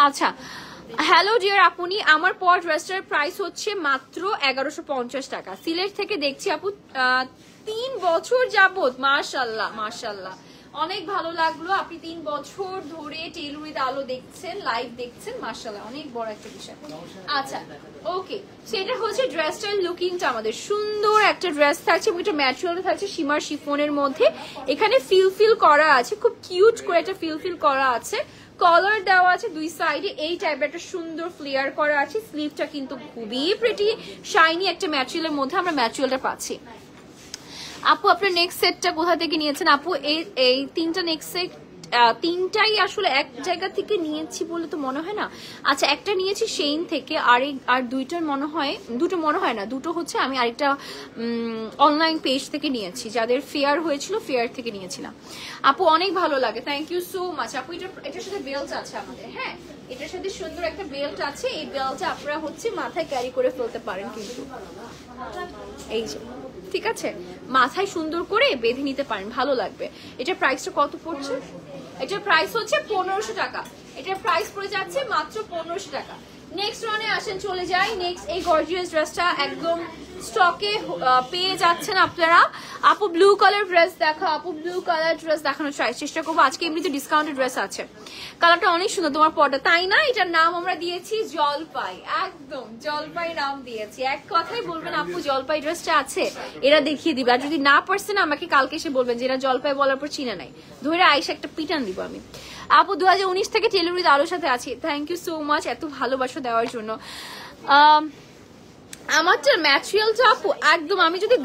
আচ্ছা, হ্যালো ডিয়ার আপুনি, আমার পর ড্রেসটার প্রাইস হচ্ছে মাত্র 1150 টাকা। সিলেট থেকে দেখছি আপু, 3 বছর যাবত, মাশাআল্লাহ মাশাআল্লাহ, অনেক ভালো লাগলো। আপনি 3 বছর ধরে টেইলরিং আলো দেখছেন, লাইভ দেখছেন, মাশাআল্লাহ, অনেক বড় একটা বিষয়। আচ্ছা ওকে, সেটা হচ্ছে ড্রেসটার লুকিংটা আমাদের সুন্দর একটা ড্রেস থাকছে, এবং এটা ম্যাটেরিয়াল থাকছে সীমার শিফনের মধ্যে। এখানে ফিল করা আছে, খুব কিউট করে একটা ফিল করা আছে, কলার দেওয়া আছে দুই সাইডে, এই টাইপের একটা সুন্দর ফ্লেয়ার করা আছে। স্লিভটা কিন্তু খুবই প্রিটি শাইনি একটা ম্যাটেরিয়ালের মধ্যে আমরা ম্যাটেরিয়ালটা পাচ্ছি। আপু আপনার নেক্সট সেটটা কোথা থেকে নিয়েছেন? আপু এই 3টা নেক্সট সেট তিনটাই আসলে এক জায়গা থেকে নিয়েছি বলে তো মনে হয় না। আচ্ছা, একটা নিয়েছি সেইন থেকে, আর দুটো মনে হয় না, দুটো হচ্ছে আমি আরেকটা অনলাইন পেজ থেকে নিয়েছি, যাদের ফেয়ার হয়েছিল ফেয়ার থেকে নিয়েছিলাম। আপু অনেক ভালো লাগে, থ্যাংক ইউ সো মাচ আপু। এটার সাথে বেল্ট আছে আমাদের, হ্যাঁ এটার সাথে সুন্দর একটা বেল্ট আছে। এই বেল্টটা আপনারা হচ্ছে মাথায় ক্যারি করে ফেলতে পারেন, কিন্তু এই যে ঠিক আছে মাথায় সুন্দর করে বেঁধে নিতে পারেন, ভালো লাগবে। এটার প্রাইসটা কত পড়ছে? এটার প্রাইস হচ্ছে 1500 টাকা। এটার প্রাইস পড়ে যাচ্ছে মাত্র 1500 টাকা। নেক্সট ওয়ানে আসেন, চলে যাই। নেক্সট এই গর্জিয়াস ড্রেসটা একদম স্টকে পেয়ে যাচ্ছেন আপনারা। আপু ব্লু কালার ড্রেস দেখা, আপু ব্লু কালার ড্রেস দেখানোর চেষ্টা করবো আজকে। এমনিতে ডিসকাউন্টেড ড্রেস আছে, কালারটা অনেক সুন্দর তোমার পর্দা, তাই না? এটার নাম আমরা দিয়েছি জলপাই, একদম জলপাই নাম দিয়েছি। এক কথাই বলবেন আপু জলপাই ড্রেসটা আছে, এরা দেখিয়ে দিবে। আর যদি না পারছেন আমাকে কালকে এসে বলবেন যে এরা জলপাই বলার পর চিনা নাই, ধরে আইসা একটা পিটান দিব আমি। আপু 2019 থেকে টেইলর উইথ আলোর সাথে আছি, থ্যাংক ইউ সো মাচ এত ভালোবাসা দেওয়ার জন্য। আমারটার ম্যাটেরিয়ালটা আপু একদম, আমি যদি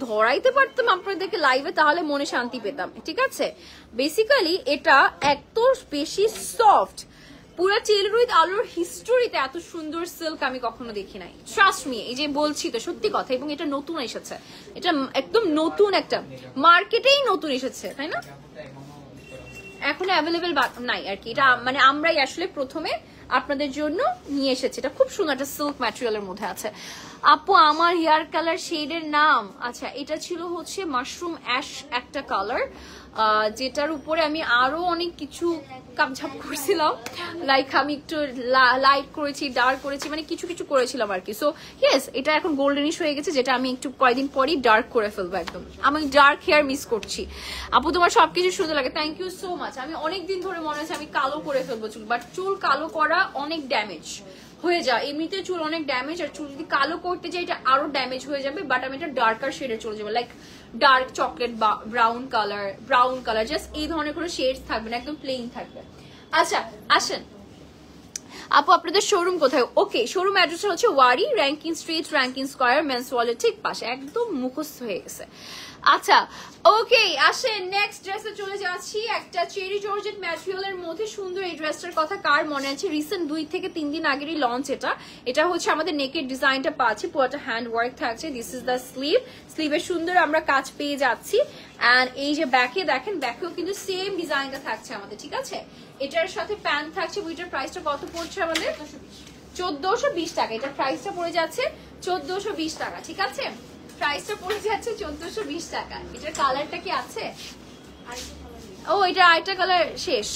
ধরাইতে পারতাম আপনাদেরকে লাইভে তাহলে মনে শান্তি পেতাম, ঠিক আছে? বেসিক্যালি এটা এত বেশি সফট, পুরো টেইলর উইথ আলোর হিস্টোরিতে এত সুন্দর সিল্ক আমি কখনো দেখি নাই, ট্রাস্ট মি। এই যে বলছি তো সত্যি কথা, এবং এটা নতুন এসেছে, এটা একদম নতুন, একটা মার্কেটেই নতুন এসেছে, তাই না? এখন অ্যাভেলেবেল নাই আর কি, এটা মানে আমরাই আসলে প্রথমে আপনাদের জন্য নিয়ে এসেছি। এটা খুব সুন্দর একটা সিল্ক ম্যাটেরিয়ালের মধ্যে আছে। আপু আমার হেয়ার কালার শেডের নাম, আচ্ছা এটা ছিল হচ্ছে মাশরুম অ্যাশ একটা কালার, যেটার উপরে আমি আরো অনেক কিছু কাপঝাপ করছিলাম, লাইক আমি একটু লাইট করেছি, ডার্ক করেছি, মানে কিছু কিছু করেছিলাম আর কি। সো ইয়েস, এটা এখন গোল্ডেনিশ হয়ে গেছে, যেটা আমি একটু কয়েকদিন পরই ডার্ক করে ফেলবো একদম। আমি ডার্ক হেয়ার মিস করছি। আপু তোমার সবকিছু সুন্দর লাগে, থ্যাংক ইউ সো মাচ। আমি অনেকদিন ধরে মনে হচ্ছে আমি কালো করে ফেলবো চুল, বাট চুল কালো করা অনেক ড্যামেজ হয়ে যায়, এমনিতে চুল অনেক ড্যামেজ, আর চুল যদি কালো করতে যাই এটা আরো ড্যামেজ হয়ে যাবে। বাট আমি এটা ডার্কার শেডে চলে যাবো, লাইক ডার্ক চকলেট বা ব্রাউন কালার, জাস্ট এই ধরনের কোনো শেডস থাকবে না, একদম প্লেন থাকবে। আচ্ছা আসেন আপু, আপনাদের শোরুম কোথায়? ওকে, শোরুম অ্যাড্রেসটা হচ্ছে Wari, Rankin street, Rankin square, men's ওয়ালের ঠিক পাশে, একদম মুখস্থ হয়ে গেছে। আচ্ছা ওকে, আসেন নেক্সট ড্রেসে চলে যাচ্ছি। একটা চেরি জর্জেট ম্যাটেরিয়ালের মধ্যে সুন্দর এই ড্রেসটার কথা কার মনে আছে? রিসেন্ট 2 থেকে 3 দিন আগেরই লঞ্চ এটা। এটা হচ্ছে আমাদের নেকের ডিজাইনটা পাচ্ছি, পুরোটা হ্যান্ড ওয়ার্ক থাকছে। দিস ইজ দ্য স্লিভ, স্লিভের সুন্দর আমরা কাজ পেয়ে যাচ্ছি। অ্যান্ড এই যে ব্যাকে দেখেন, ব্যাকেও কিন্তু সেম ডিজাইনটা থাকছে আমাদের, ঠিক আছে? এটার সাথে প্যান্ট থাকছে। বইটার প্রাইসটা কত পড়ছে আমাদের? 1420 টাকা। এটার প্রাইসটা পড়ে যাচ্ছে 1420 টাকা, ঠিক আছে? প্রাইসটা পড়ে যাচ্ছে 1420 টাকা। এটার কালারটা কি আছে? ও এটা আরেকটা কালার শেষ,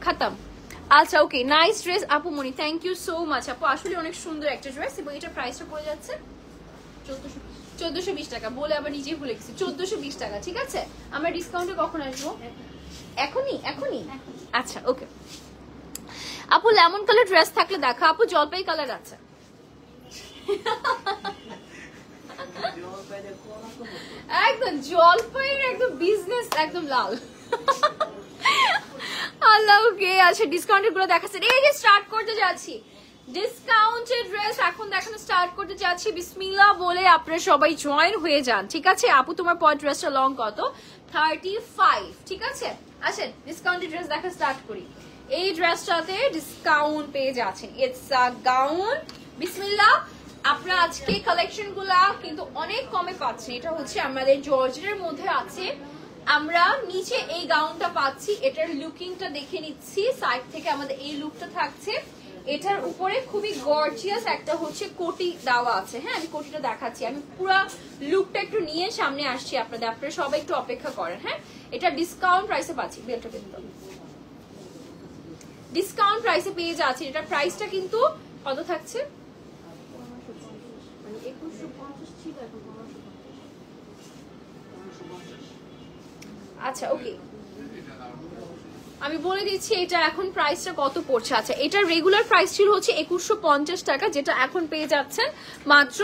খাতাম। আচ্ছা ওকে, নাইস ড্রেস আপু মনি, থ্যাংক ইউ সো মাচ আপু, আসলে অনেক সুন্দর একটা ড্রেস। এবং এটার প্রাইসটা পড়ে যাচ্ছে 1420 টাকা। বলে আবার নিজে ভুলে গেছি, 1420 টাকা, ঠিক আছে? আমরা ডিসকাউন্টে কখন আসবো? এখনই? আচ্ছা ওকে আপু, লেমন কালার ড্রেস থাকলে দেখা। আপু জলপাই কালার আছে। একদম জলপাইয়ের একদম বিজনেস, একদম লাল। আল্লাহ ওকে, আচ্ছা ডিসকাউন্টেড গুলো দেখাচ্ছেন। এই যে স্টার্ট করতে যাচ্ছি, ডিসকাউন্টেড ড্রেস এখন দেখানো স্টার্ট করতে যাচ্ছি। বিসমিল্লাহ বলে আপনারা সবাই জয়েন হয়ে যান, ঠিক আছে? আপু তোমার পর ড্রেসটা লং কত? 35, ঠিক আছে? আসেন ডিসকাউন্টেড ড্রেস দেখা স্টার্ট করি। এই ড্রেসটাতে ডিসকাউন্ট পেয়ে যাচ্ছেন, ইটস আ গাউন। বিসমিল্লাহ, আপনারা আজকে কালেকশন গুলা কিন্তু অনেক কমে পাচ্ছেন। এটা হচ্ছে আমাদের জর্জেটের মধ্যে আছে, আমরা নিচে এই গাউনটা পাচ্ছি। এটার লুকিংটা দেখে নিচ্ছি সাইড থেকে, আমাদের এই লুকটা থাকছে। এটার উপরে খুবই গর্জিয়াস একটা হচ্ছে কোটি দেওয়া আছে। হ্যাঁ আমি কোটিটা দেখাচ্ছি, আমি পুরো লুকটা একটু নিয়ে সামনে আসছি আপনাদের, আপনারা সবাই একটু অপেক্ষা করেন। হ্যাঁ এটা ডিসকাউন্ট প্রাইসে পাচ্ছি, বেলটা কিন্তু ডিসকাউন্ট প্রাইসে পেয়ে যাচ্ছি। এটার প্রাইসটা কিন্তু কত থাকছে? আচ্ছা ওকে, আমি বলে দিচ্ছি এটা এখন প্রাইসটা কত পড়ছে। আচ্ছা এটার রেগুলার প্রাইস ছিল হচ্ছে 2150 টাকা, যেটা এখন পেয়ে যাচ্ছেন মাত্র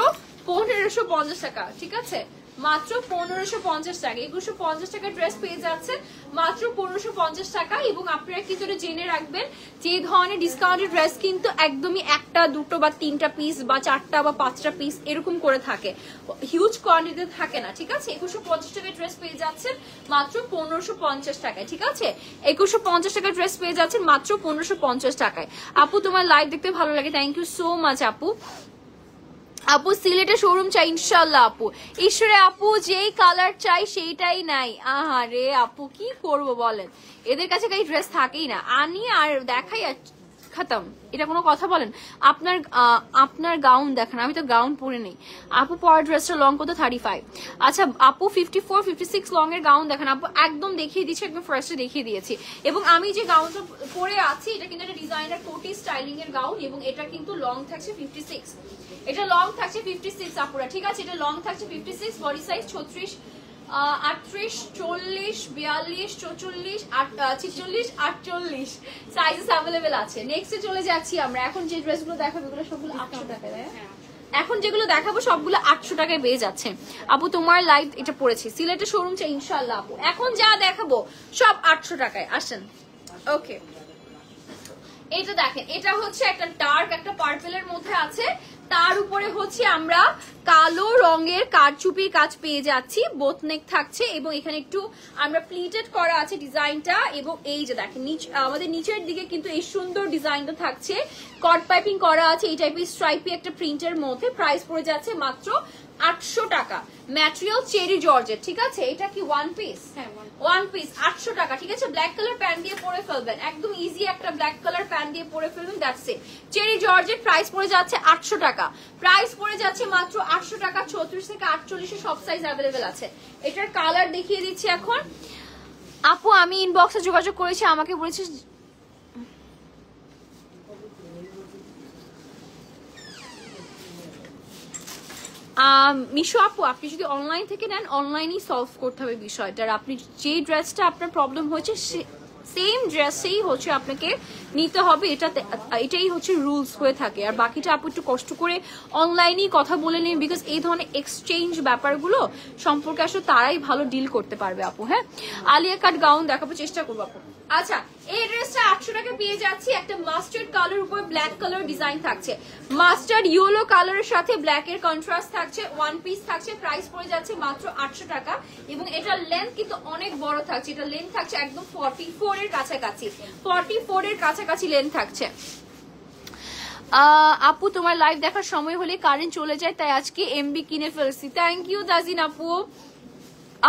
1550 টাকা, ঠিক আছে? মাত্র 1550 টাকা। 2150 টাকা ড্রেস পেয়ে যাচ্ছেন মাত্র 1550 টাকা। এবং আপনারা কিন্তু এটা জেনে রাখবেন যে এই ধরনের ডিসকাউন্টেড ড্রেস কিন্তু একদমই একটা দুটো বা তিনটা পিস বা চারটা বা পাঁচটা পিস এরকম করে থাকে, হিউজ কোয়ান্টিটি থাকে না, ঠিক আছে। 2150 টাকায় ড্রেস পেয়ে যাচ্ছেন মাত্র 1550 টাকায়, ঠিক আছে। 2150 টাকায় ড্রেস পেয়ে যাচ্ছেন মাত্র 1550 টাকায়। আপু তোমার লাইভ দেখতে ভালো লাগে, থ্যাংক ইউ সো মাচ আপু। আপু সিলেটে শোরুম চাই ইনশাল্লাহ আপু। ঈশ্বরে আপু যেই কালার চাই সেইটাই নাই। আহারে আপু কি করব বলেন, এদের কাছে কাই ড্রেস থাকেই না, আনি আর দেখাই আর খতম। এটা কোনো কথা বলেন? আপনার গাউন দেখেন, আমি তো গাউন পরে নেই আপু। পরের ড্রেসটা লং কত? 35। আচ্ছা আপু 54 56 লং এর গাউন দেখেন আপু, একদম দেখিয়ে দিচ্ছি, একদম ফার্স্টে দেখিয়ে দিয়েছি। এবং আমি যে গাউনটা পরে আছি এটা কিন্তু একটা ডিজাইনার কোটি স্টাইলিং এর গাউন, এবং এটা কিন্তু লং থাকছে 56, এটা লং থাকছে 56 আপুরা, ঠিক আছে। এটা লং থাকছে 56, বডি সাইজ 36 38 40 42 44 46 48 সাইজেস अवेलेबल আছে। নেক্সটে চলে যাচ্ছি আমরা। এখন যে ড্রেসগুলো দেখাবো এগুলো সবগুলো 800 টাকায়, এখন যেগুলো দেখাবো সবগুলো 800 টাকায় পেয়ে যাচ্ছে আপু। তোমার লাইভ এটা পড়েছি, সিলেটের শোরুম চাই ইনশাআল্লাহ আপু। এখন যা দেখাবো সব 800 টাকায়, আসেন। ওকে, এটা দেখেন, এটা হচ্ছে একটা ডার্ক একটা পার্পেলের মধ্যে আছে, তার উপরে হচ্ছে আমরা কালো রঙের কারচুপির কাজ পেয়ে যাচ্ছি, বোথ নেক থাকছে এবং এখানে একটু আমরা প্লিটেড করা আছে ডিজাইনটা। এবং এই যে দেখেন আমাদের নিচের দিকে কিন্তু এই সুন্দর ডিজাইনটা থাকছে, কট পাইপিং করা আছে এই টাইপের স্ট্রাইপি একটা প্রিন্টের মধ্যে। প্রাইস পড়ে যাচ্ছে মাত্র 800 টাকা। ম্যাটেরিয়াল চেরি জর্জেট, ঠিক আছে। এটা কি ওয়ান পিস? হ্যাঁ ওয়ান পিস 800 টাকা, ঠিক আছে। ব্ল্যাক কালার প্যান্ট দিয়ে পরে ফেলবেন, একদম ইজি একটা ব্ল্যাক কালার প্যান্ট দিয়ে পরে ফেলবেন, that's it. Cherry georgette, price পড়ে যাচ্ছে 800 টাকা। প্রাইস পড়ে যাচ্ছে মাত্র 800 টাকা। 34 থেকে 48 সব সাইজ অ্যাভেলেবেল আছে। এটার কালার দেখিয়ে দিচ্ছি এখন। আপু আমি ইনবক্সে যোগাযোগ করেছি, আমাকে বলেছে মিশো আপু আপনি যদি অনলাইন থেকে নেন অনলাইনেই সলভ করতে হবে বিষয়টা। আর আপনি যে ড্রেসটা আপনার প্রবলেম হয়েছে সেম ড্রেসেই হচ্ছে আপনাকে নিতে হবে, এটাই হচ্ছে রুলস হয়ে থাকে। আর বাকিটা আপু একটু কষ্ট করে অনলাইনেই কথা বলে নিন, বিকজ এই ধরনের এক্সচেঞ্জ ব্যাপারগুলো সম্পর্কে আসলে তারাই ভালো ডিল করতে পারবে আপু। হ্যাঁ, আলিয়া কাট গাউন দেখাবো, চেষ্টা করবো আপু। আচ্ছা, এই ড্রেসটা 800 টাকা পেয়ে যাচ্ছি। একটা মাস্টার্ড কালার উপর ব্ল্যাক কালার ডিজাইন থাকছে, মাস্টার্ড ইয়েলো কালারের সাথে ব্ল্যাক এর কন্ট্রাস্ট থাকছে, ওয়ান পিস থাকছে। প্রাইস পড়ে যাচ্ছে মাত্র 800 টাকা। এবং এটার লেন্থ কিন্তু অনেক বড় থাকছে, এটা লেন্থ থাকছে একদম 44 এর কাছাকাছি, 44 এর কাছাকাছি লেন্থ থাকছে। আপু তোমার লাইভ দেখার সময় হলে কারেন্ট চলে যায়, তাই আজকে এমবি কিনে ফেলছি। থ্যাংক ইউ তাজিন আপু।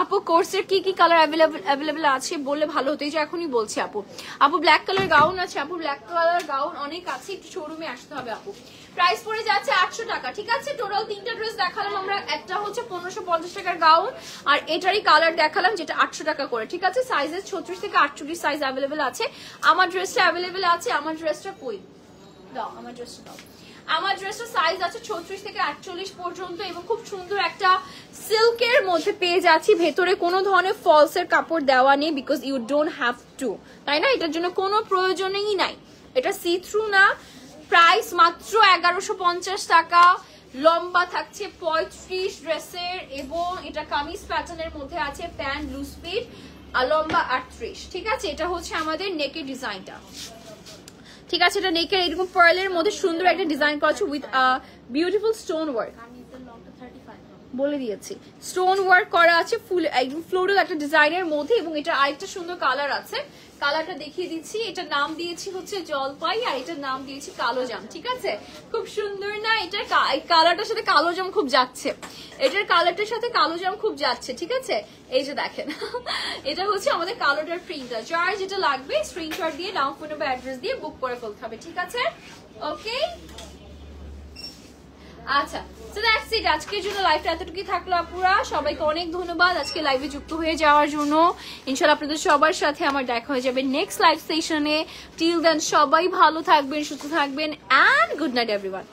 আপু কোর্সের কি কি কালার অ্যাভেলেবেল আছে বললে ভালো হতো, যে এখনই বলছি আপু। আপু ব্ল্যাক কালার গাউন আছে আপু, ব্ল্যাক কালার গাউন অনেক আছে, একটু শোরুমে আসতে হবে আপু। প্রাইস পড়ে যাচ্ছে 800 টাকা, ঠিক আছে। টোটাল 3টা ড্রেস দেখালাম আমরা, একটা হচ্ছে 1550 টাকার গাউন, আর এটারই কালার দেখালাম যেটা 800 টাকা করে, ঠিক আছে। সাইজেস 36 থেকে 48 সাইজ অ্যাভেলেবেল আছে। আমার ড্রেসটা অ্যাভেলেবেল আছে, আমার ড্রেসটা কই দাও, আমার ড্রেসটা দাও। আমার ড্রেসের সাইজ আছে 36 থেকে 48 পর্যন্ত, এবং খুব সুন্দর একটা সিল্কের মধ্যে পেয়ে যাচ্ছি। ভেতরে কোনো ধরনের ফলসের কাপড় দেওয়া নেই, because you don't have to, তাই না, এটার জন্য কোনো প্রয়োজনই নাই। এটা সি থ্রু না। প্রাইস মাত্র 1150 টাকা। লম্বা থাকছে 35 ড্রেসের, এবং এটা কামিজ প্যাটার্নের মধ্যে আছে, প্যান্ট লুজ ফিট, আর লম্বা 38, ঠিক আছে। এটা হচ্ছে আমাদের নেকের ডিজাইনটা, ঠিক আছে। এটা নেকের এরকম পার্লের মধ্যে সুন্দর একটা ডিজাইন করা আছে উইথ বিউটিফুল স্টোন ওয়ার্ক, বলে দিয়েছি। স্টোন ওয়ার্ক করা আছে ফুল একদম ফ্লোরাল একটা ডিজাইনের মধ্যে, এবং এটা আরেকটা সুন্দর কালার আছে, কালারটা দেখিয়ে দিচ্ছি। এটা নাম দিয়েছি হচ্ছে জলপাই, আর এটার নাম দিয়েছি কালো জাম, ঠিক আছে। খুব সুন্দর না, এটা কালারটার সাথে কালো জাম খুব যাচ্ছে, এটার কালারটার সাথে কালো জাম খুব যাচ্ছে, ঠিক আছে। এই যে দেখেন এটা হচ্ছে আমাদের কালোটার প্রিন্টার। যার যেটা লাগবে স্ক্রিনশট দিয়ে নাম ফোন বা অ্যাড্রেস দিয়ে বুক করে ফেলতে হবে, ঠিক আছে। ওকে, আচ্ছা, সো দ্যাটস ইট। আজকের জন্য লাইভটা এতটুকুই থাকলো আপুরা। সবাইকে অনেক ধন্যবাদ আজকে লাইভে যুক্ত হয়ে যাওয়ার জন্য। ইনশাআল্লাহ আপনাদের সবার সাথে আমার দেখা হয়ে যাবে নেক্সট লাইভ সেশনে। টিল দেন সবাই ভালো থাকবেন, সুস্থ থাকবেন, এন্ড গুড নাইট এভরিওয়ান।